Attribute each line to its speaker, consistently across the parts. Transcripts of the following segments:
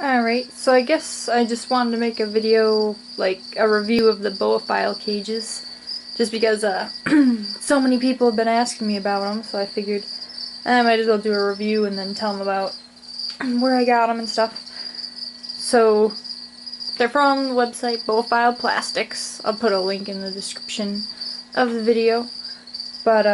Speaker 1: Alright, so I guess I just wanted to make a video, like a review of the Boaphile cages, just because so many people have been asking me about them, so I figured I might as well do a review and then tell them about where I got them and stuff. So, they're from the website Boaphile Plastics. I'll put a link in the description of the video. But,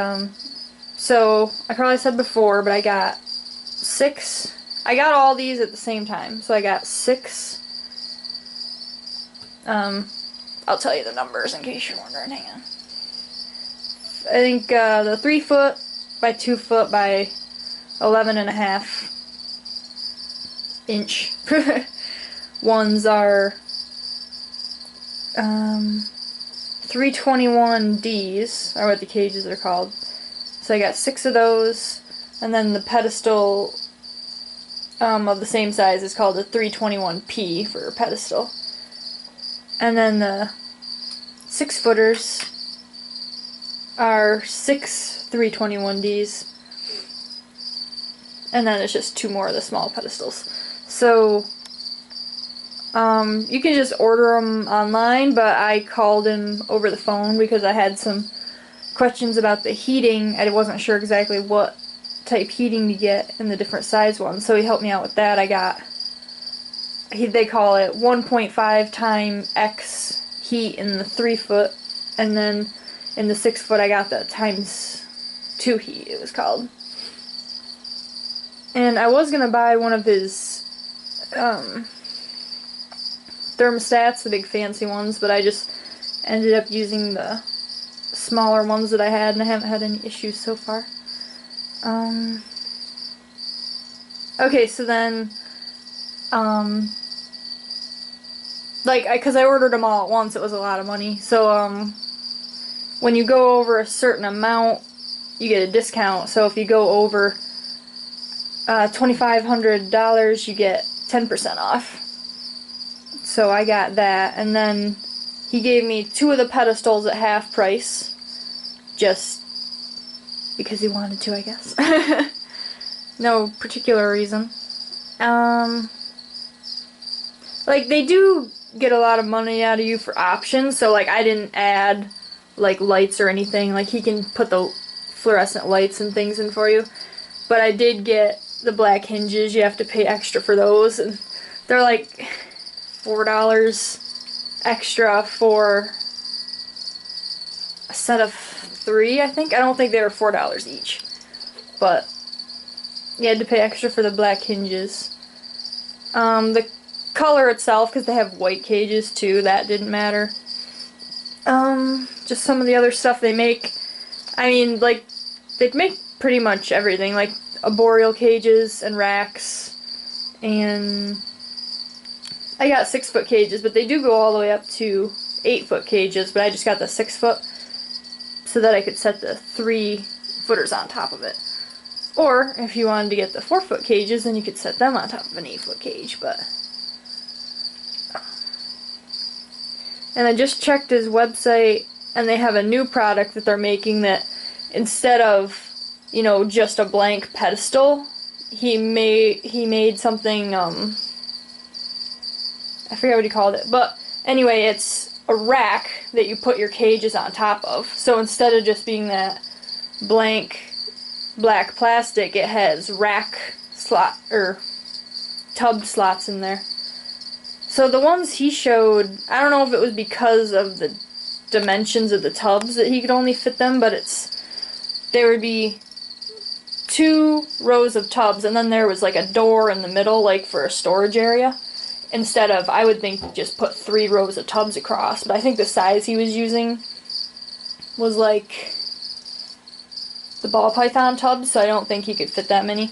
Speaker 1: so, I probably said before, but I got 6. I got all these at the same time, so I got 6. I'll tell you the numbers in case you're wondering. Hang on. I think the 3 foot by 2 foot by 11.5 inch ones are 321Ds, are what the cages are called. So I got 6 of those, and then the pedestal of the same size is called a 321P for a pedestal. And then the 6 footers are 6 321Ds. And then it's just 2 more of the small pedestals. So, you can just order them online, but I called him over the phone because I had some questions about the heating. I wasn't sure exactly what type heating to get in the different size ones, so he helped me out with that. I got, they call it 1.5 times X heat in the 3 foot, and then in the 6 foot I got the times 2 heat, it was called. And I was gonna buy one of his thermostats, the big fancy ones, but I just ended up using the smaller ones that I had, and I haven't had any issues so far. Okay, so then, because I ordered them all at once, it was a lot of money, so, when you go over a certain amount, you get a discount, so if you go over $2,500, you get 10% off. So I got that, and then he gave me 2 of the pedestals at half price, just because he wanted to, I guess. No particular reason. Like, they do get a lot of money out of you for options, so like I didn't add like lights or anything. Like, he can put the fluorescent lights and things in for you, but I did get the black hinges. You have to pay extra for those, and they're like $4 extra for a set of 3, I think. I don't think they were $4 each, but you had to pay extra for the black hinges. The color itself, because they have white cages too, that didn't matter. Just some of the other stuff they make. I mean, like, they make pretty much everything, like arboreal cages and racks, and I got 6 foot cages, but they do go all the way up to 8 foot cages, but I just got the 6 foot so that I could set the 3 footers on top of it. Or, if you wanted to get the 4 foot cages, then you could set them on top of an 8 foot cage, but... And I just checked his website, and they have a new product that they're making that, instead of, you know, just a blank pedestal, he made something, I forget what he called it, but anyway, it's a rack that you put your cages on top of. So instead of just being that blank black plastic, it has rack slot, or tub slots in there. So the ones he showed, I don't know if it was because of the dimensions of the tubs that he could only fit them, but there would be 2 rows of tubs, and then there was like a door in the middle, like for a storage area, instead of, I would think, just put 3 rows of tubs across. But I think the size he was using was like the ball python tubs, so I don't think he could fit that many.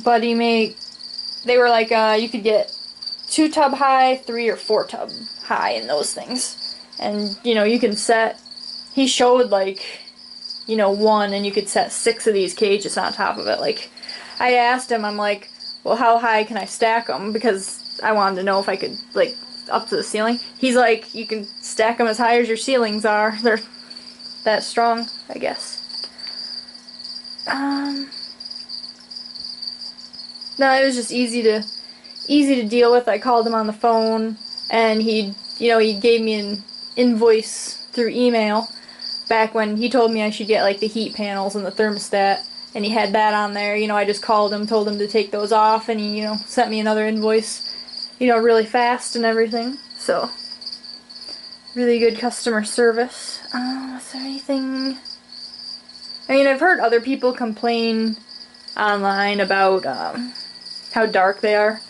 Speaker 1: But they were like, you could get 2 tub high, 3 or 4 tub high in those things. And, you know, you can set, he showed like, you know, 1, and you could set 6 of these cages on top of it. Like, I asked him, I'm like, well, how high can I stack them? Because I wanted to know if I could, like, up to the ceiling. He's like, you can stack them as high as your ceilings are. They're that strong, I guess. No, it was just easy to easy to deal with. I called him on the phone, and he gave me an invoice through email back when he told me I should get like the heat panels and the thermostat, and he had that on there. I just called him, told him to take those off, and he, sent me another invoice, really fast and everything. So, really good customer service. Is there anything? I mean, I've heard other people complain online about how dark they are.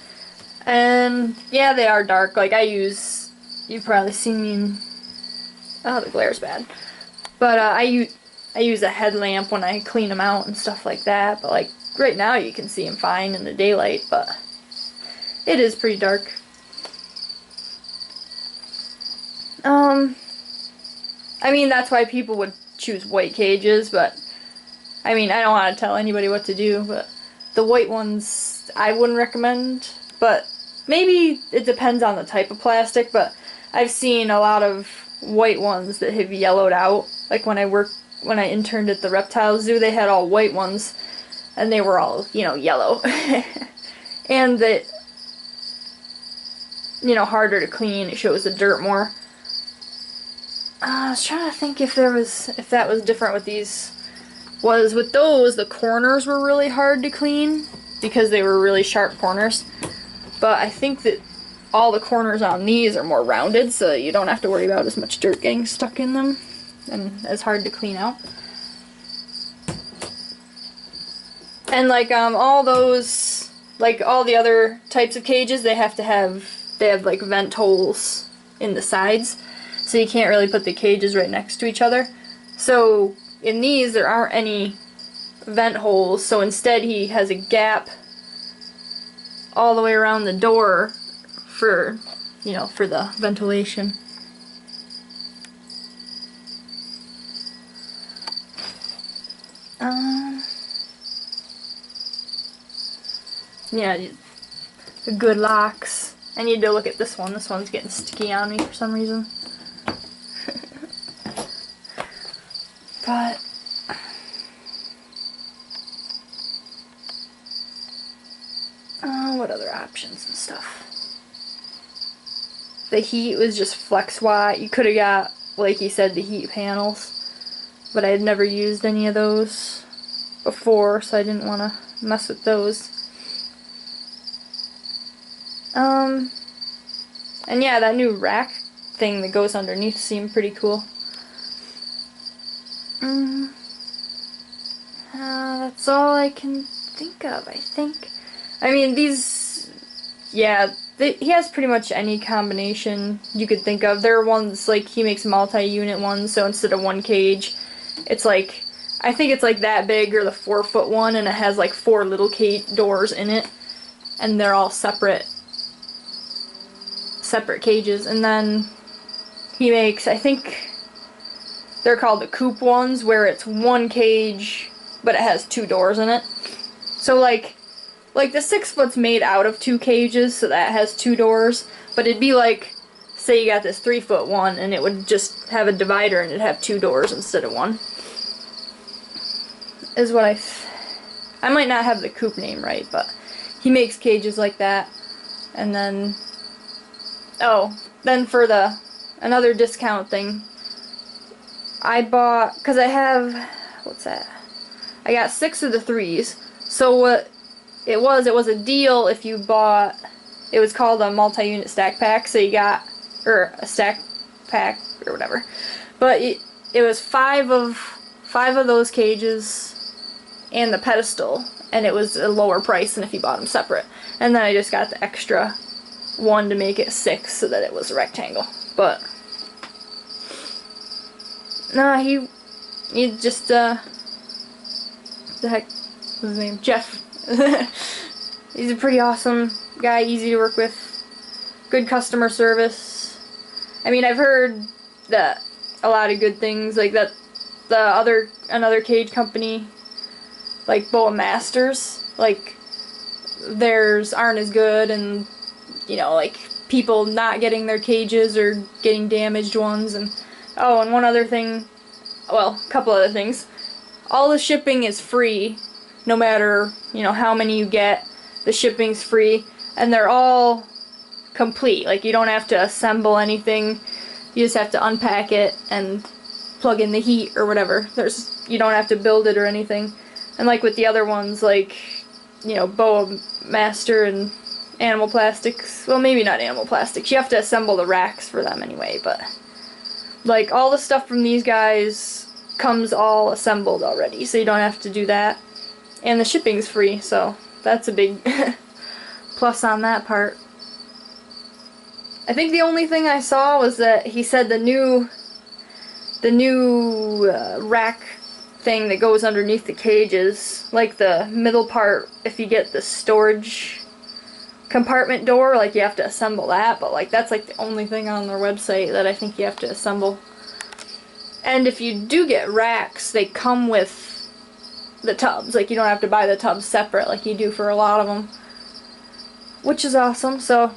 Speaker 1: And yeah, they are dark. Like you've probably seen me in, oh, the glare's bad. But I use a headlamp when I clean them out and stuff like that. But like right now you can see them fine in the daylight, but it is pretty dark. I mean, that's why people would choose white cages, but I mean, I don't want to tell anybody what to do, but the white ones I wouldn't recommend. But maybe it depends on the type of plastic, but I've seen a lot of white ones that have yellowed out. Like when I interned at the reptile zoo, they had all white ones, and they were all, yellow. And that, harder to clean, it shows the dirt more. I was trying to think if that was different with these. With those, the corners were really hard to clean because they were really sharp corners. But I think that all the corners on these are more rounded, so you don't have to worry about as much dirt getting stuck in them and as hard to clean out. And like all those, like all the other types of cages, they have like vent holes in the sides, so you can't really put the cages right next to each other. So in these, there aren't any vent holes, so instead he has a gap all the way around the door for, for the ventilation. Yeah, the good locks. I need to look at this one. This one's getting sticky on me for some reason. But what other options and stuff? The heat was just flex watt. You could have got, like he said, the heat panels, but I had never used any of those before, so I didn't want to mess with those. And yeah, that new rack thing that goes underneath seemed pretty cool. That's all I can think of, I think. I mean, these, yeah, he has pretty much any combination you could think of. There are ones, like, he makes multi-unit ones, so instead of one cage, it's like, I think it's like that big, or the 4-foot one, and it has like 4 little cage doors in it, and they're all separate cages. And then he makes, I think they're called the coop ones, where it's one cage, but it has 2 doors in it. So like the 6-foot's made out of 2 cages, so that has 2 doors, but it'd be like, say you got this 3-foot one, and it would just have a divider, and it'd have 2 doors instead of 1. Is what I might not have the coop name right, but he makes cages like that. And then, then for another discount thing, I bought, because I have, what's that? I got 6 of the 3s. So what it was a deal if you bought, it was called a multi-unit stack pack, so you got, or a stack pack, or whatever. But it was 5 of those cages and the pedestal, and it was a lower price than if you bought them separate. And then I just got the extra one to make it 6 so that it was a rectangle. But no, he just the heck was his name? Jeff. He's a pretty awesome guy, easy to work with, good customer service. I mean, I've heard that a lot of good things, like that another cage company, like Boa Masters, like theirs aren't as good, and like people not getting their cages or getting damaged ones. And and one other thing, well, a couple other things. All the shipping is free, no matter how many you get. The shipping's free. and they're all complete. Like, you don't have to assemble anything. You just have to unpack it and plug in the heat or whatever. You don't have to build it or anything. And like with the other ones, like, you know, Boa Master and Animal Plastics, well, maybe not Animal Plastics, you have to assemble the racks for them anyway, but like all the stuff from these guys comes all assembled already, so you don't have to do that. And the shipping's free, so that's a big plus on that part. I think the only thing I saw was that he said the new rack thing that goes underneath the cages, like the middle part, if you get the storage compartment door, like you have to assemble that, but like that's like the only thing on their website that I think you have to assemble. And if you do get racks, they come with the tubs, like you don't have to buy the tubs separate like you do for a lot of them, which is awesome. So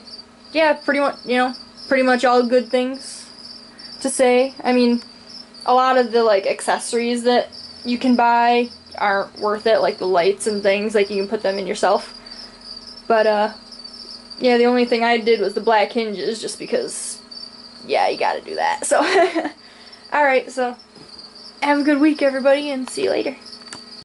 Speaker 1: yeah, pretty much, you know, pretty much all good things to say. I mean, a lot of the like accessories that you can buy aren't worth it, like the lights and things, like you can put them in yourself. But yeah, the only thing I did was the black hinges, just because, yeah, you gotta do that. So alright, so have a good week everybody, and see you later.